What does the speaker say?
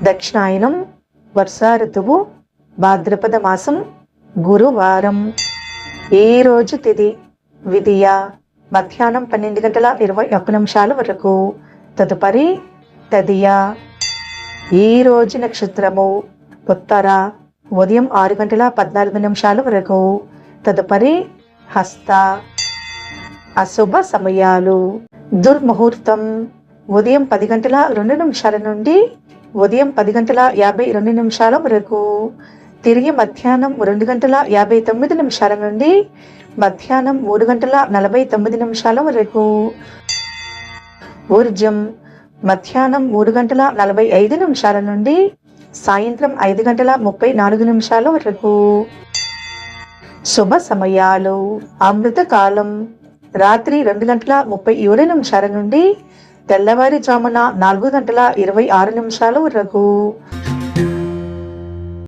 దక్షిణాయనం, వర్షా ఋతువు, భాద్రపద మాసం, గురువారం. ఈ రోజు తిథి విధియ మధ్యాహ్నం 12:21 వరకు. తదుపరి తదియ. ఈ రోజు నక్షత్రము ఉత్తర, ఉదయం 6:14 వరకు. తదుపరి హస్త. అశుభ సమయాలు. దుర్ముహూర్తం ఉదయం 10:02 నుండి ఉదయం 10:52 వరకు. తిరిగి మధ్యాహ్నం 2:59 నుండి మధ్యాహ్నం 3:49 వరకు. ఊర్జం మధ్యాహ్నం 3:45 నుండి సాయంత్రం 5:34 వరకు. శుభ సమయాలు. అమృతకాలం రాత్రి 2:37 నుండి తెల్లవారుజామున 4:26 వరకు.